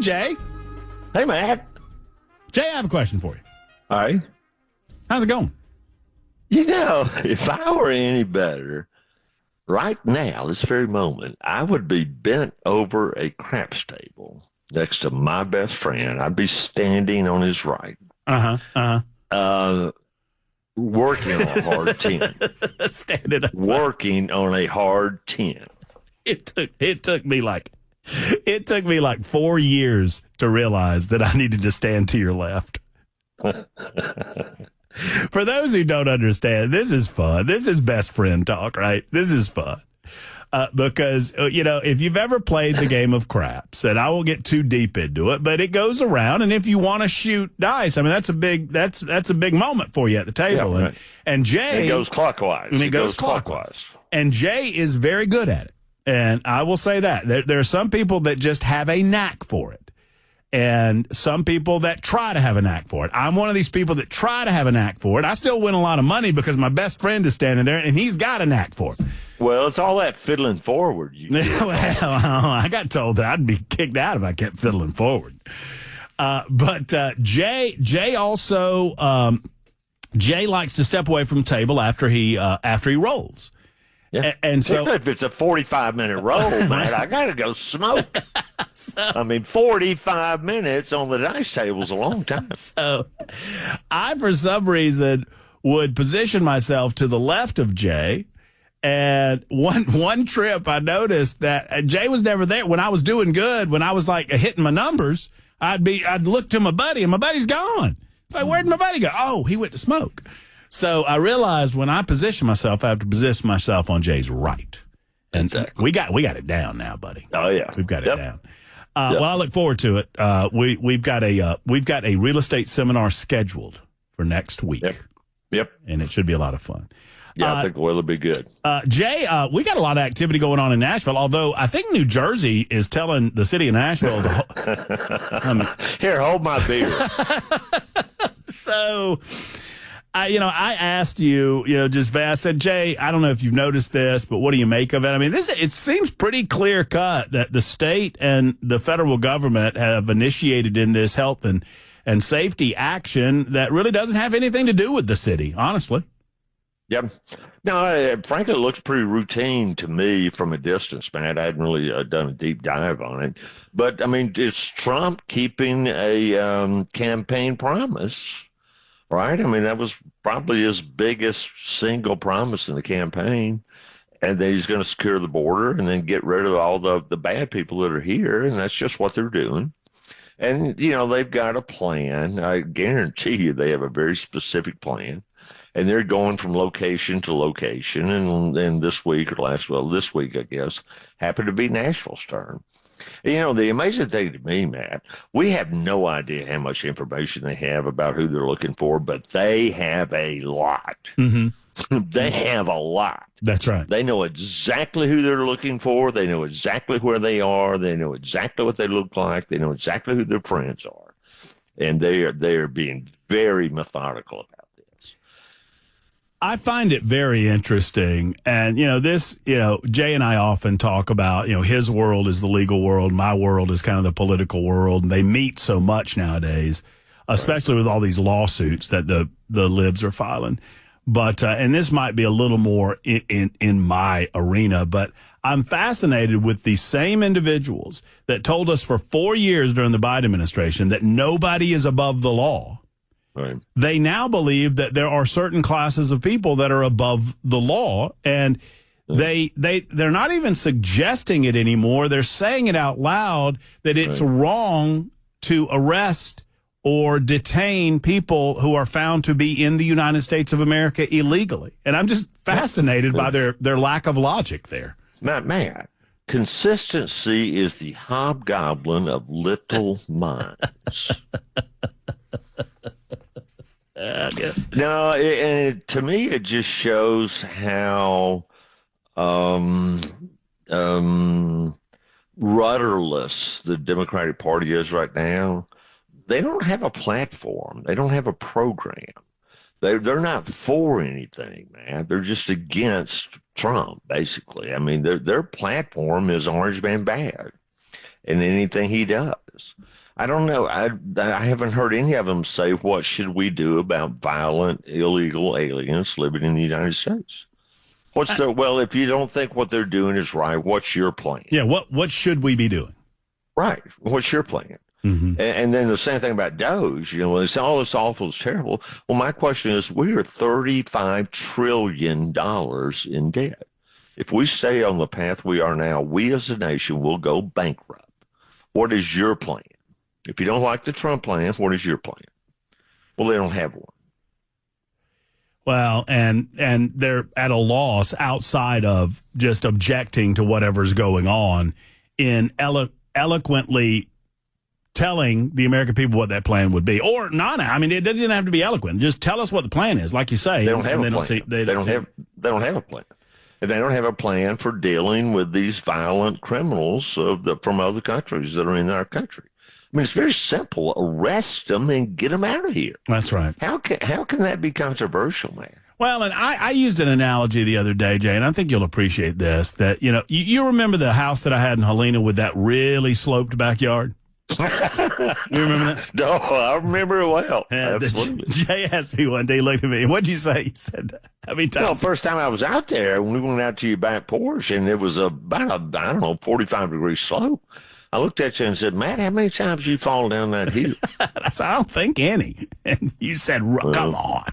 Jay. Hey, Matt. Jay, I have a question for you. All right. How's it going? You know, if I were any better, right now, this very moment, I would be bent over a craps table next to my best friend. I'd be standing on his right. Working on a hard 10. Standing up. Working on a hard 10. It took me like 4 years to realize that I needed to stand to your left. For those who don't understand, this is fun. This is best friend talk, right? This is fun. Because, if you've ever played the game of craps, and I won't get too deep into it, but it goes around, and if you want to shoot dice, I mean, that's a big moment for you at the table. Yeah, right. And Jay... It goes clockwise. And it goes clockwise. And Jay is very good at it. And I will say that. There are some people that just have a knack for it. And some people that try to have a knack for it. I'm one of these people that try to have a knack for it. I still win a lot of money because my best friend is standing there, and he's got a knack for it. Well, it's all that fiddling forward. Well, I got told that I'd be kicked out if I kept fiddling forward. But Jay also Jay likes to step away from the table after he rolls. Yeah. And so if it's a 45-minute roll, man, I got to go smoke. 45 minutes on the dice table is a long time. So I, for some reason, would position myself to the left of Jay. And one trip I noticed that Jay was never there. When I was doing good, when I was like hitting my numbers, I'd look to my buddy, and my buddy's gone. It's like, where'd my buddy go? Oh, he went to smoke. So I realized when I position myself, I have to position myself on Jay's right. And exactly. we got it down now, buddy. Oh yeah, we've got it down. Well, I look forward to it. We've got a real estate seminar scheduled for next week. Yep. And it should be a lot of fun. Yeah, I think the weather will be good. Jay, we got a lot of activity going on in Nashville, although I think New Jersey is telling the city of Nashville to Here, hold my beer. So, I asked you, I said, Jay, I don't know if you've noticed this, but what do you make of it? I mean, it seems pretty clear cut that the state and the federal government have initiated in this health and safety action that really doesn't have anything to do with the city, honestly. Yep. No, frankly, it looks pretty routine to me from a distance, man. I hadn't really done a deep dive on it. But, I mean, it's Trump keeping a campaign promise, right? I mean, that was probably his biggest single promise in the campaign. And then he's going to secure the border and then get rid of all the bad people that are here. And that's just what they're doing. And, they've got a plan. I guarantee you they have a very specific plan. And they're going from location to location. And this week this week, I guess, happened to be Nashville's turn. The amazing thing to me, Matt, we have no idea how much information they have about who they're looking for, but they have a lot. Mm-hmm. They have a lot. That's right. They know exactly who they're looking for. They know exactly where they are. They know exactly what they look like. They know exactly who their friends are. And they are being very methodical about this. I find it very interesting. And, Jay and I often talk about, his world is the legal world. My world is kind of the political world. And they meet so much nowadays, especially with all these lawsuits that the libs are filing. But, and this might be a little more in my arena, but I'm fascinated with the same individuals that told us for 4 years during the Biden administration that nobody is above the law. Right. They now believe that there are certain classes of people that are above the law, and they're not even suggesting it anymore. They're saying it out loud that it's wrong to arrest or detain people who are found to be in the United States of America illegally. And I'm just fascinated by their lack of logic there. Matt, consistency is the hobgoblin of little minds. I guess. No, to me, it just shows how rudderless the Democratic Party is right now. They don't have a platform. They don't have a program. They're not for anything, man. They're just against Trump, basically. I mean, their platform is Orange Man Bad. in anything he does. I don't know. I haven't heard any of them say, what should we do about violent, illegal aliens living in the United States? Well, if you don't think what they're doing is right, what's your plan? Yeah, what should we be doing? Right. What's your plan? Mm-hmm. And then the same thing about Doge. It's all this awful, it's terrible. Well, my question is, we are $35 trillion in debt. If we stay on the path we are now, we as a nation will go bankrupt. What is your plan? If you don't like the Trump plan, what is your plan? Well, they don't have one. Well, and they're at a loss outside of just objecting to whatever's going on in eloquently telling the American people what that plan would be. Or not. I mean, it doesn't have to be eloquent. Just tell us what the plan is, like you say. They don't have a plan. They don't have a plan. And they don't have a plan for dealing with these violent criminals from other countries that are in our country. I mean, it's very simple. Arrest them and get them out of here. That's right. How can that be controversial, man? Well, and I used an analogy the other day, Jay, and I think you'll appreciate this, that, you remember the house that I had in Helena with that really sloped backyard? You remember that? No, I remember it well. Absolutely. Jay asked me one day, he looked at me, and what'd you say? He said, how many times? Well, first time I was out there, we went out to your back porch, and it was about 45-degree slope. I looked at you and said, Matt, how many times have you fallen down that hill? I said, I don't think any. And you said, come on.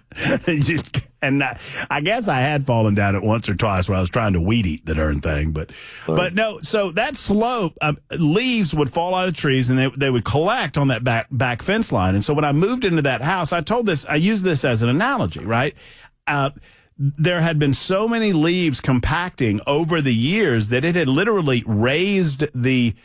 And I guess I had fallen down it once or twice when I was trying to weed eat the darn thing. But no, so that slope, leaves would fall out of trees and they would collect on that back fence line. And so when I moved into that house, I used this as an analogy, right? There had been so many leaves compacting over the years that it had literally raised the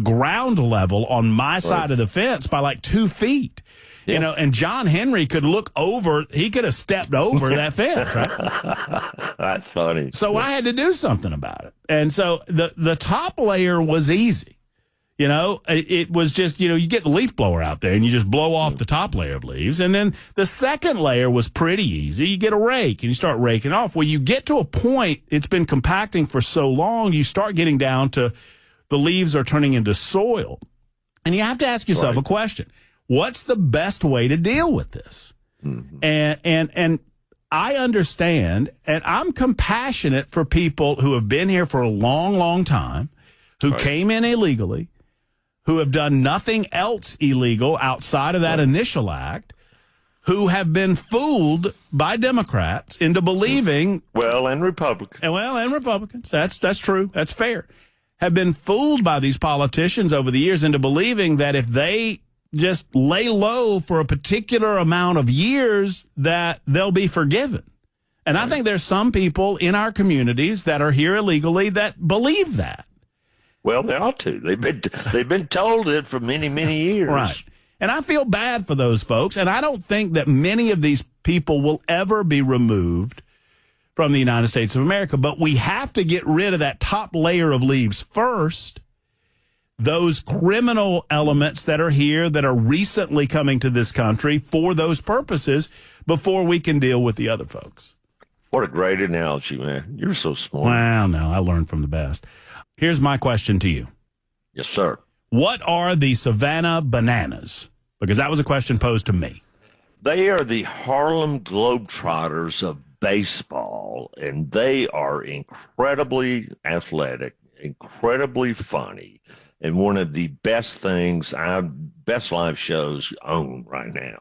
ground level on my side of the fence by like 2 feet, and John Henry could look over, he could have stepped over that fence, right? That's funny. So I had to do something about it. And so the top layer was easy. It was just, you get the leaf blower out there and you just blow off the top layer of leaves. And then the second layer was pretty easy. You get a rake and you start raking off. Well, you get to a point, it's been compacting for so long, you start getting down to the leaves are turning into soil. And you have to ask yourself a question. What's the best way to deal with this? Mm-hmm. And I understand, and I'm compassionate for people who have been here for a long, long time, who came in illegally, who have done nothing else illegal outside of that initial act, who have been fooled by Democrats into believing... and Republicans. And Republicans. That's true. That's fair. Have been fooled by these politicians over the years into believing that if they just lay low for a particular amount of years, that they'll be forgiven. And I think there's some people in our communities that are here illegally that believe that. Well, they ought to. They've been told it for many, many years. Right. And I feel bad for those folks. And I don't think that many of these people will ever be removed from the United States of America. But we have to get rid of that top layer of leaves first. Those criminal elements that are here that are recently coming to this country for those purposes before we can deal with the other folks. What a great analogy, man. You're so smart. Well, no, I learned from the best. Here's my question to you. Yes, sir. What are the Savannah Bananas? Because that was a question posed to me. They are the Harlem Globetrotters of baseball, and they are incredibly athletic, incredibly funny, and one of the best live shows own right now.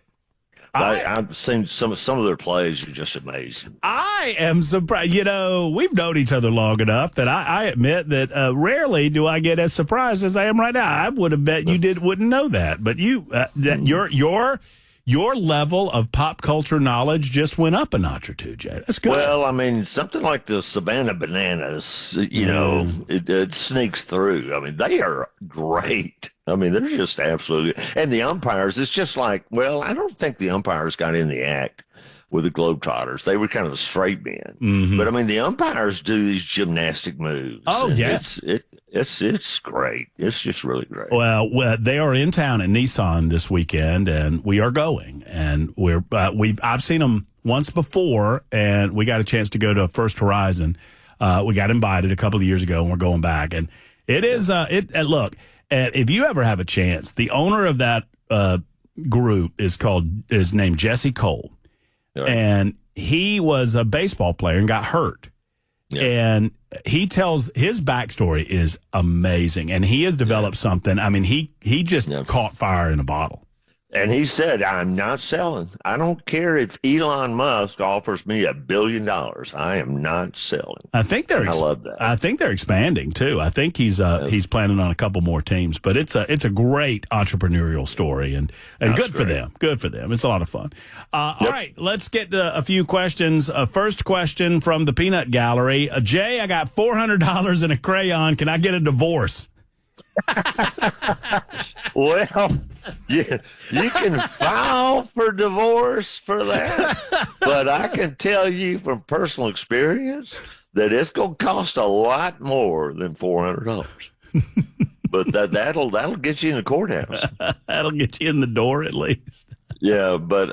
I've seen some of their plays are just amazing. I am surprised. We've known each other long enough that I admit that rarely do I get as surprised as I am right now. I would have bet you wouldn't know that, but your level of pop culture knowledge just went up a notch or two, Jay. That's good. Well, I mean, something like the Savannah Bananas, it sneaks through. I mean, they are great. I mean, they're just absolutely. And the umpires, it's just like, well, I don't think the umpires got in the act with the Globetrotters. They were kind of a straight men. Mm-hmm. But, I mean, the umpires do these gymnastic moves. Oh, yeah. It's great. It's just really great. Well, they are in town at Nissan this weekend, and we are going. And I've seen them once before, and we got a chance to go to First Horizon. We got invited a couple of years ago, and we're going back. And It is. Look, if you ever have a chance, the owner of that group is named Jesse Cole, and he was a baseball player and got hurt. Yeah. And he tells his backstory is amazing, and he has developed something. I mean, he just caught fire in a bottle. And he said, I'm not selling. I don't care if Elon Musk offers me $1 billion. I am not selling. I love that. I think they're expanding too. I think he's planning on a couple more teams, but it's a great entrepreneurial story and good for them. Good for them. It's a lot of fun. All right, let's get a few questions. First question from the Peanut Gallery. Jay, I got $400 in a crayon. Can I get a divorce? Well, you can file for divorce for that, but I can tell you from personal experience that it's going to cost a lot more than $400. But that'll get you in the courthouse. That'll get you in the door at least. Yeah, but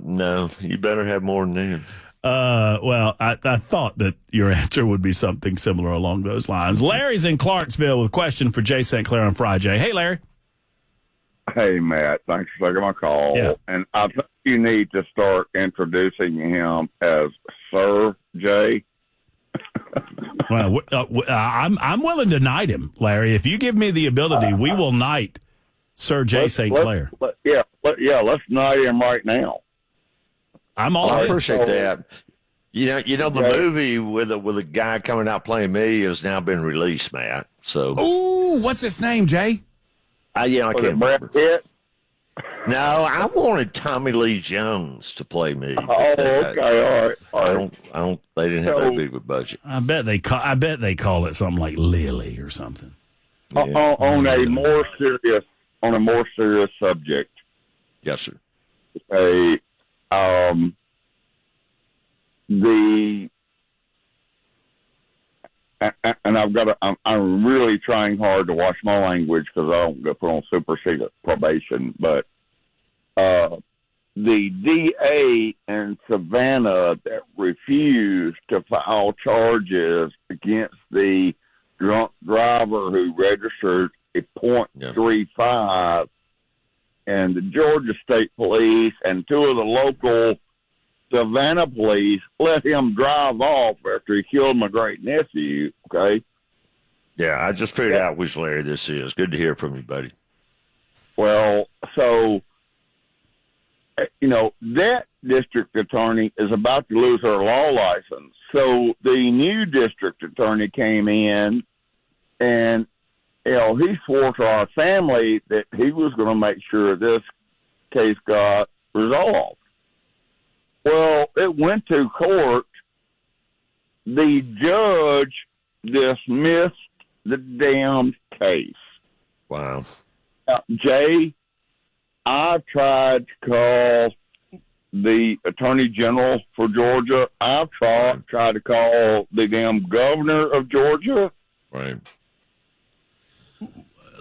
no, you better have more than that. Well, I thought that your answer would be something similar along those lines. Larry's in Clarksville with a question for Jay St. Clair on Friday. Hey, Larry. Hey, Matt. Thanks for taking my call. Yeah. And I think you need to start introducing him as Sir Jay. Well, I'm willing to knight him, Larry. If you give me the ability, we will knight Sir Jay St. Clair. Let's knight him right now. I'm all I in. appreciate that. You know the movie with a guy coming out playing me has now been released, Matt. So, ooh, what's his name, Jay? I can't remember. No, I wanted Tommy Lee Jones to play me. Oh, okay, all right. I don't. They didn't have that big of a budget. I bet they call it something like Lily or something. Yeah. On a more serious subject. Yes, sir. I'm really trying hard to watch my language because I don't get put on super secret probation, but the DA in Savannah that refused to file charges against the drunk driver who registered a .35, and the Georgia State Police and two of the local Savannah police let him drive off after he killed my great nephew. Okay. Yeah, I just figured out which Larry this is. Good to hear from you, buddy. Well, so that district attorney is about to lose her law license. So the new district attorney came in, and he swore to our family that he was going to make sure this case got resolved. Well, it went to court. The judge dismissed the damn case. Wow. Jay, I tried to call the Attorney General for Georgia. I've tried to call the damn governor of Georgia. Right.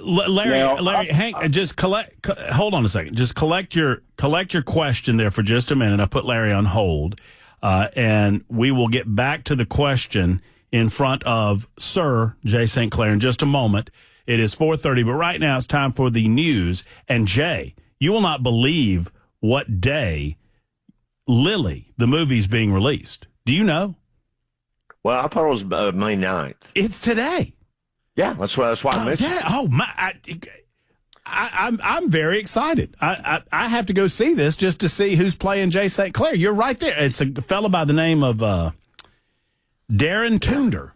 Larry, Hank, hold on a second. Just collect your question there for just a minute. I put Larry on hold, and we will get back to the question in front of Sir Jay St. Clair in just a moment. It is 4:30, but right now it's time for the news. And Jay, you will not believe what day Lily, the movie's being released. Do you know? Well, I thought it was May 9th. It's today. Yeah, that's why I mentioned. Yeah. Oh my! I'm very excited. I have to go see this just to see who's playing Jay St. Clair. You're right there. It's a fellow by the name of Darren Tunder.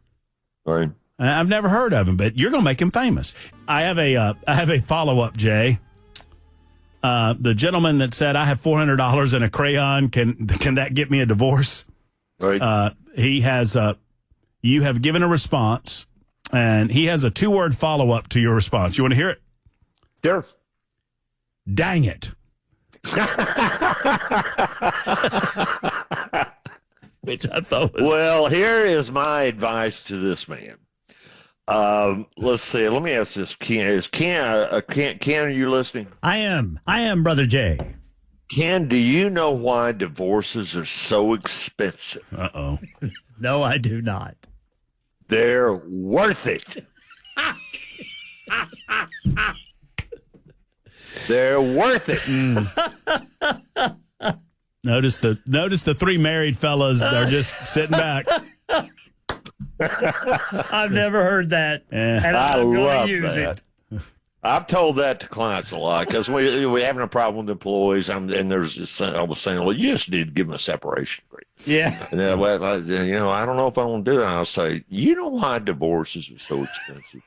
Right. I've never heard of him, but you're going to make him famous. I have a follow up, Jay. The gentleman that said I have $400 in a crayon. Can that get me a divorce? Right. He has. You have given a response. And he has a 2-word follow-up to your response. You want to hear it? Sure. Dang it. Which I thought was... Well, here is my advice to this man. Let's see. Let me ask this. Ken, are you listening? I am, Brother Jay. Ken, do you know why divorces are so expensive? Uh-oh. No, I do not. They're worth it. They're worth it. Notice the three married fellas. They're just sitting back. I've never heard that, and I I'm going love to use that. it. I've told that to clients a lot because we're having a problem with employees. And there's this, I was saying, well, you just need to give them a separation agreement. Yeah. And then, well, I don't know if I want to do that. I'll say, you know why divorces are so expensive?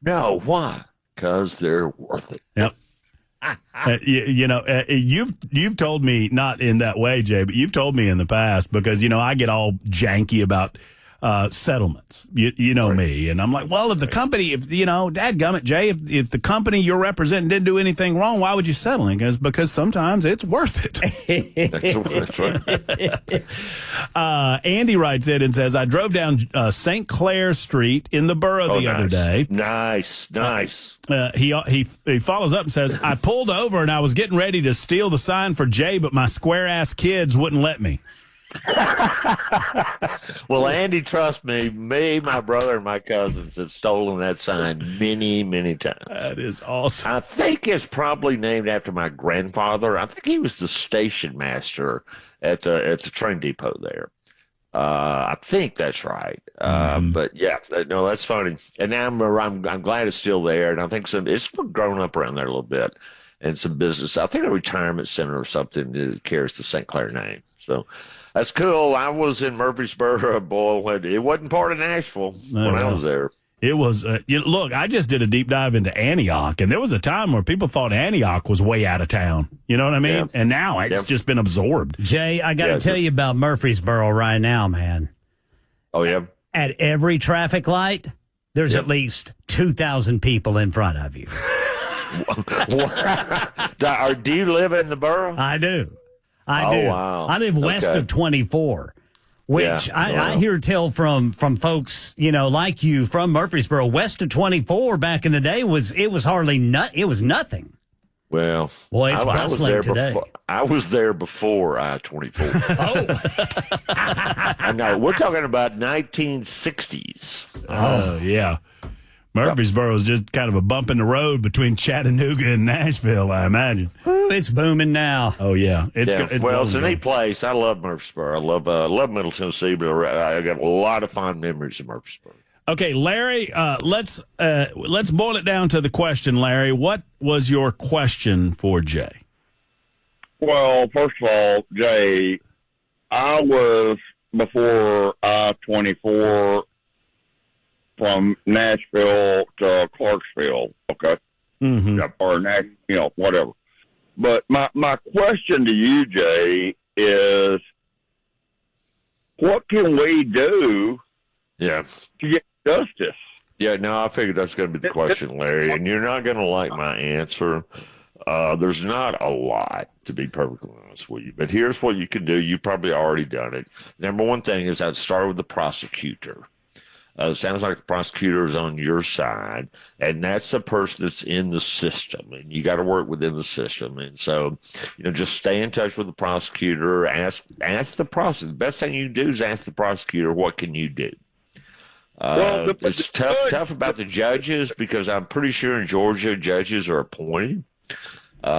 No, why? Because they're worth it. Yep. You've told me, not in that way, Jay, but you've told me in the past because, I get all janky about settlements. You know me. And I'm like, well, if the company, dadgummit, Jay, if the company you're representing didn't do anything wrong, why would you settle? Because sometimes it's worth it. That's right. Andy writes in and says, I drove down St. Clair Street in the borough the other day. Nice. He follows up and says, I pulled over and I was getting ready to steal the sign for Jay, but my square-ass kids wouldn't let me. Well, Andy, trust me, my brother, and my cousins have stolen that sign many, many times. That is awesome. I think it's probably named after my grandfather. I think he was the station master at the train depot there. I think that's right. But yeah, no, that's funny. And now I'm glad it's still there, and I think it's grown up around there a little bit, and some business. I think a retirement center or something that carries the St. Clair name. So. That's cool. I was in Murfreesboro, boy. It wasn't part of Nashville when I was there. It was, look, I just did a deep dive into Antioch, and there was a time where people thought Antioch was way out of town. You know what I mean? Yeah. And now it's just been absorbed. Jay, I got to tell you about Murfreesboro right now, man. Oh, yeah? At every traffic light, there's at least 2,000 people in front of you. Do you live in the borough? I do. I do. Wow. I live west of 24, which I hear tell from folks, like you from Murfreesboro. West of 24 back in the day was it was nothing. Well, boy, it's bustling today. I was there before I-24. Oh, no, we're talking about 1960s. Oh yeah. Murfreesboro is just kind of a bump in the road between Chattanooga and Nashville, I imagine. It's booming now. Oh, yeah. It's a neat place. I love Murfreesboro. I love Middle Tennessee, but I got a lot of fond memories of Murfreesboro. Okay, Larry, let's boil it down to the question, Larry. What was your question for Jay? Well, first of all, Jay, I was before I-24 from Nashville to Clarksville, okay? Mm-hmm. Or, whatever. But my question to you, Jay, is what can we do to get justice? Yeah, no, I figured that's going to be the question, Larry, and you're not going to like my answer. There's not a lot, to be perfectly honest with you, but here's what you can do. You've probably already done it. Number one thing is I'd start with the prosecutor. It sounds like the prosecutor is on your side, and that's the person that's in the system, and you got to work within the system. And so, just stay in touch with the prosecutor. Ask the prosecutor. The best thing you can do is ask the prosecutor, what can you do? It's tough about the judges because I'm pretty sure in Georgia judges are appointed,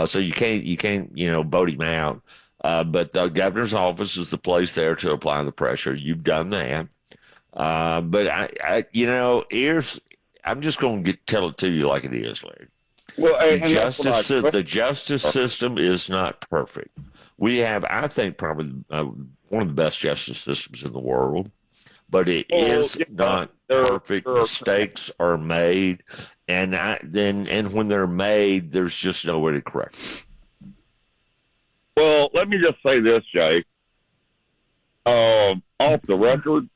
so you can't vote him out. But the governor's office is the place there to apply the pressure. You've done that. But I'm just going to tell it to you like it is, Larry. Well, the justice system is not perfect. We have, I think, probably one of the best justice systems in the world, but it is not perfect. Mistakes are made, and when they're made, there's just no way to correct them. Well, let me just say this, Jay. Off the record,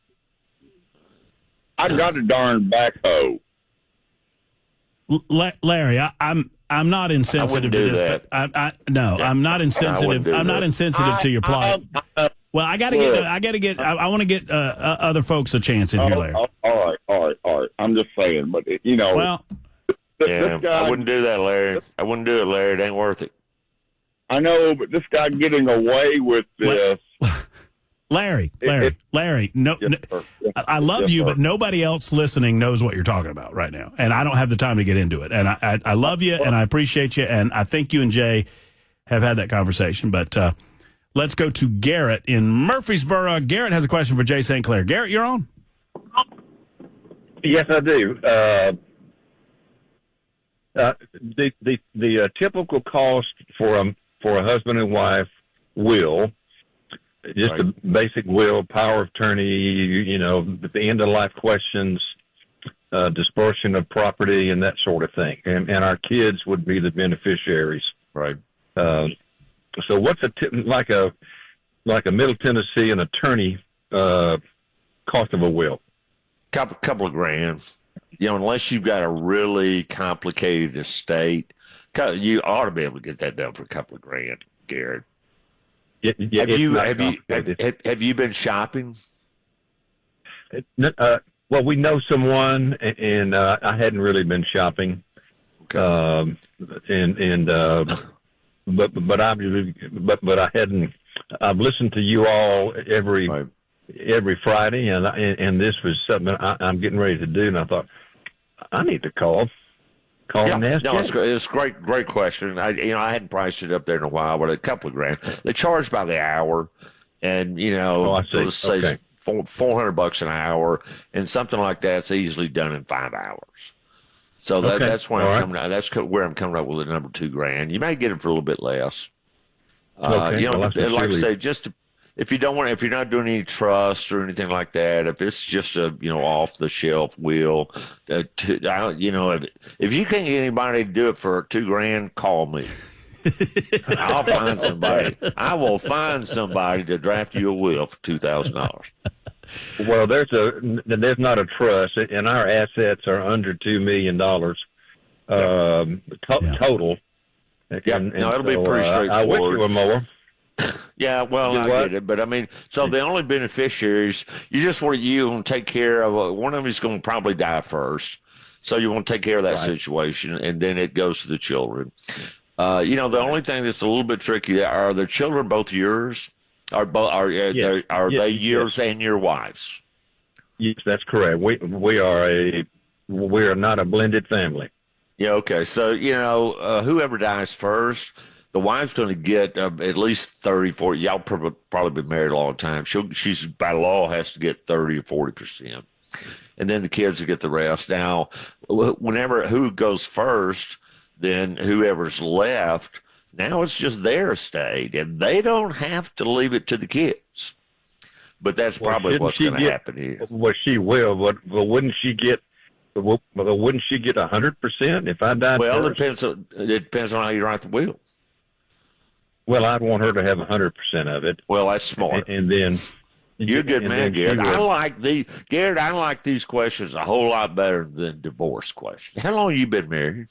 I got a darn backhoe. Larry, I'm not insensitive to this. That. I'm not insensitive. I'm not insensitive to your plight. Well, I want to get other folks a chance in here, Larry. All right. I'm just saying, but Well, I wouldn't do that, Larry. I wouldn't do it, Larry. It ain't worth it. I know, but this guy getting away with this. Larry. No, Yes, sir. Yes, I love yes, you, sir. but nobody else listening knows what you're talking about right now, and I don't have the time to get into it. And I love you, and I appreciate you, and I think you and Jay have had that conversation. But let's go to Garrett in Murfreesboro. Garrett has a question for Jay St. Clair. Garrett, you're on. Yes, I do. The typical cost for a husband and wife will, just Right. a basic will, power of attorney, the end of life questions, dispersion of property, and that sort of thing. And our kids would be the beneficiaries. Right. So what's like a Middle Tennessee an attorney cost of a will? Couple of grand. Unless you've got a really complicated estate, you ought to be able to get that done for a couple of grand, Garrett. Have you been shopping? Well, we know someone, and I hadn't really been shopping. Okay. But I hadn't. I've listened to you all every Friday, and this was something I'm getting ready to do, and I thought I need to call and ask. No, it's great question. I hadn't priced it up there in a while, but a couple of grand. They charge by the hour, and I see. let's say Okay. $400 an hour, and something like that's easily done in 5 hours. So that's where All I'm right. coming out. That's where I'm coming up with the number $2 grand. You may get it for a little bit less. Okay. Well, that's like I really- say, if you're not doing any trust or anything like that, if it's just a off the shelf will, if you can't get anybody to do it for $2 grand, call me. I'll find somebody. I will find somebody to draft you a will for $2,000. Well, there's not a trust, and our assets are under $2 million total. Yeah, And it'll be so, pretty straightforward. I wish you were more. Yeah, well, I get it, but I mean, so the only beneficiaries, you want to take care of. One of them is going to probably die first, so you want to take care of that situation, and then it goes to the children. The only thing that's a little bit tricky, are the children both yours? Are they yours and your wife's? Yes, that's correct. We are not a blended family. Yeah, okay. So, whoever dies first, the wife's going to get at least 30, 40. Y'all probably been married a long time. She's by law has to get 30 or 40%. And then the kids will get the rest. Now, whenever who goes first, then whoever's left, now it's just their estate, and they don't have to leave it to the kids. But that's probably what's going to happen here. Well, she will, but wouldn't she get? Wouldn't she get 100% if I died Well, first? it depends on how you write the will. Well, I'd want her to have 100% of it. Well, that's smart. And then You're a good man, then Garrett. she would- I like these questions a whole lot better than divorce questions. How long have you been married?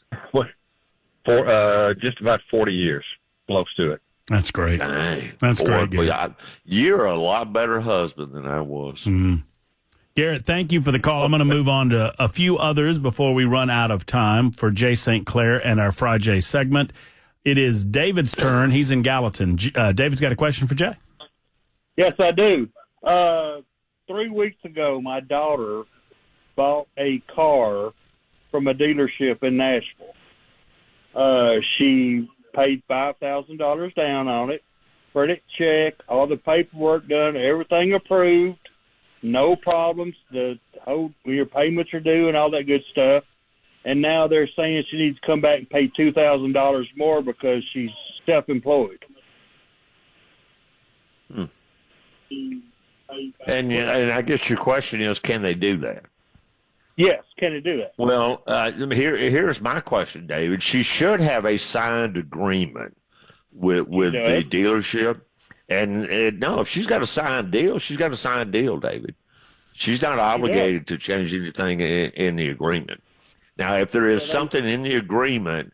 For just about 40 years, close to it. That's great. Dang. That's great, Boy, Garrett. you're a lot better husband than I was. Garrett, thank you for the call. I'm going to move on to a few others before we run out of time for Jay St. Clair and our Friday segment. It is David's turn. He's in Gallatin. David's got a question for Jay. Yes, I do. 3 weeks ago, my daughter bought a car from a dealership in Nashville. She paid $5,000 down on it, credit check, all the paperwork done, everything approved, no problems. Your payments are due and all that good stuff. And now they're saying she needs to come back and pay $2,000 more because she's self-employed. And I guess your question is, can they do that? Yes, can they do that? Well, here's my question, David. She should have a signed agreement with the dealership. And no, if she's got a signed deal, she's got a signed deal, David. She's not obligated to change anything in the agreement. Now, if there is something in the agreement,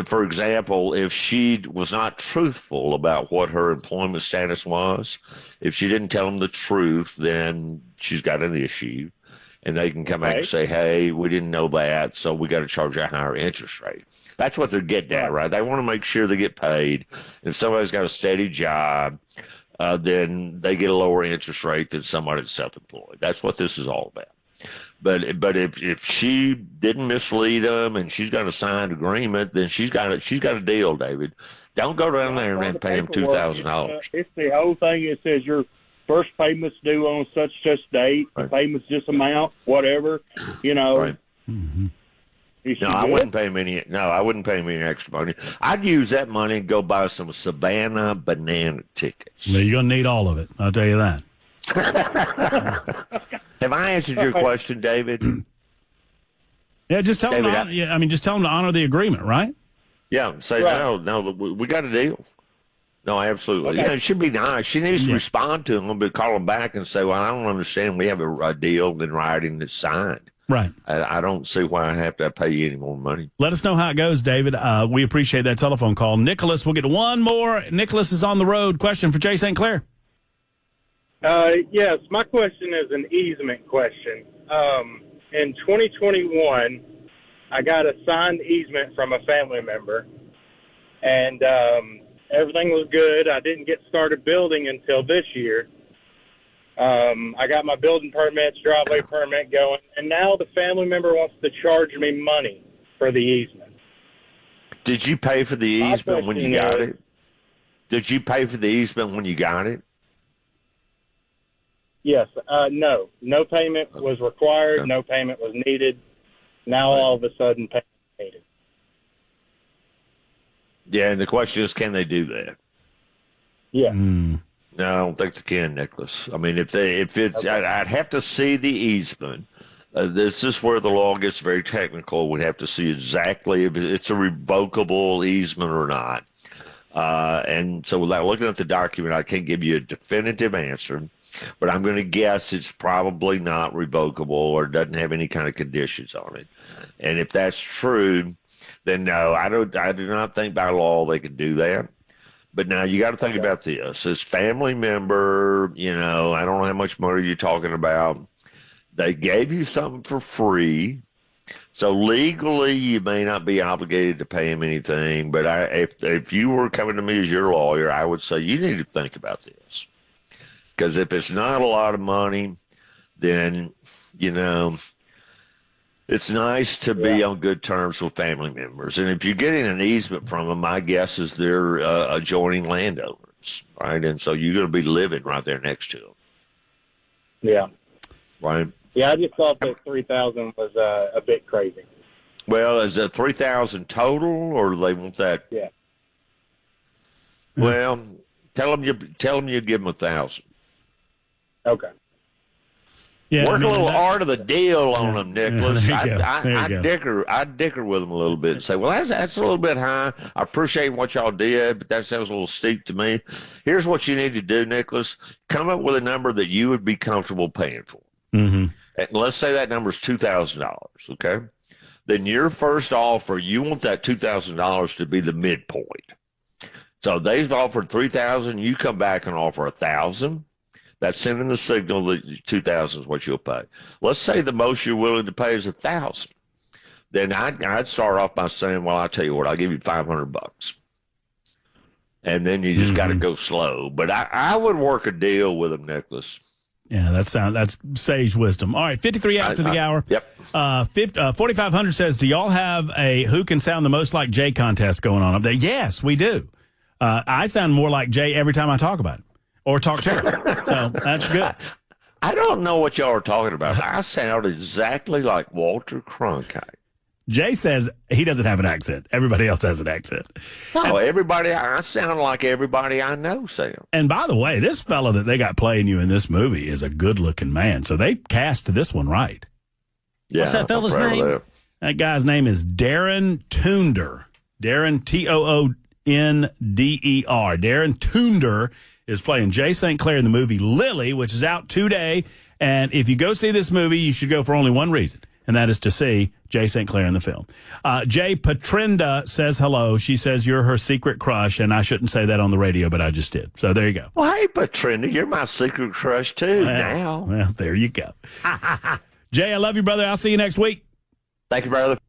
for example, if she was not truthful about what her employment status was, if she didn't tell them the truth, then she's got an issue. And they can come back and say, hey, we didn't know that, so we got to charge a higher interest rate. That's what they're getting at, right? They want to make sure they get paid. If somebody's got a steady job, then they get a lower interest rate than somebody that's self-employed. That's what this is all about. But if she didn't mislead them and she's got a signed agreement, then she's got a deal, David. Don't go down there and then pay them $2,000. It's the whole thing. It says your first payment's due on such date. Right. The payment's this amount, whatever. Right. Mm-hmm. No, I wouldn't pay him any. No, I wouldn't pay him any extra money. I'd use that money and go buy some Savannah banana tickets. Well, you're gonna need all of it. I'll tell you that. Have I answered your question, David? Yeah, just tell them. Just tell them to honor the agreement, right? Yeah, say Right. no, we got a deal. No, absolutely. Okay. Yeah, it should be nice. She needs to respond to them, but call them back and say, "Well, I don't understand. We have a deal in writing that's signed. Right. I don't see why I have to pay you any more money." Let us know how it goes, David. We appreciate that telephone call. Nicholas, we'll get one more. Nicholas is on the road. Question for Jay St. Clair. Yes, my question is an easement question. In 2021, I got a signed easement from a family member, and everything was good. I didn't get started building until this year. I got my building permits, driveway permit going, and now the family member wants to charge me money for the easement. Did you pay for the easement when you got question it? Did you pay for the easement when you got it? Yes, no payment was required, no payment was needed. Now all of a sudden payment is needed. Yeah, and the question is, can they do that? Yeah. No, I don't think they can, Nicholas. I mean, I'd have to see the easement. This is where the law gets very technical. We'd have to see exactly if it's a revocable easement or not. And so without looking at the document, I can't give you a definitive answer, but I'm going to guess it's probably not revocable or doesn't have any kind of conditions on it. And if that's true, then no, I do not think by law they could do that. But now you got to think about this. As family member, I don't know how much money you're talking about. They gave you something for free. So legally, you may not be obligated to pay him anything. But if you were coming to me as your lawyer, I would say you need to think about this. Because if it's not a lot of money, then, it's nice to be on good terms with family members. And if you're getting an easement from them, my guess is they're adjoining landowners, right? And so you're going to be living right there next to them. Yeah. Right? Yeah, I just thought that 3,000 was a bit crazy. Well, is that 3,000 total, or do they want that? Yeah. Well, tell them you give them 1,000. Okay. Yeah, Work a little art of the deal on them, Nicholas. I'd dicker with them a little bit and say, well, that's a little bit high. I appreciate what y'all did, but that sounds a little steep to me. Here's what you need to do, Nicholas. Come up with a number that you would be comfortable paying for. Mm-hmm. And let's say that number is $2,000, okay? Then your first offer, you want that $2,000 to be the midpoint. So they've offered $3,000. You come back and offer $1,000. That's sending the signal that $2,000 is what you'll pay. Let's say the most you're willing to pay is $1,000. Then I'd start off by saying, well, I'll tell you what, I'll give you $500. And then you just got to go slow. But I would work a deal with them, Nicholas. Yeah, that's sage wisdom. All right, 53 after the hour. Yep. 4,500 says, do y'all have a who can sound the most like Jay contest going on up there? Yes, we do. I sound more like Jay every time I talk about it. Or talk to her. So that's good. I don't know what y'all are talking about. I sound exactly like Walter Cronkite. Jay says he doesn't have an accent. Everybody else has an accent. No, I sound like everybody I know, Sam. And by the way, this fella that they got playing you in this movie is a good-looking man. So they cast this one right. Yeah, What's that fella's name? That guy's name is Darren Toonder. Darren, Toonder. Darren Toonder is playing Jay St. Clair in the movie Lily, which is out today. And if you go see this movie, you should go for only one reason, and that is to see Jay St. Clair in the film. Jay Patrinda says hello. She says you're her secret crush, and I shouldn't say that on the radio, but I just did. So there you go. Well, hey, Patrinda, you're my secret crush, too, now. Well, there you go. Jay, I love you, brother. I'll see you next week. Thank you, brother.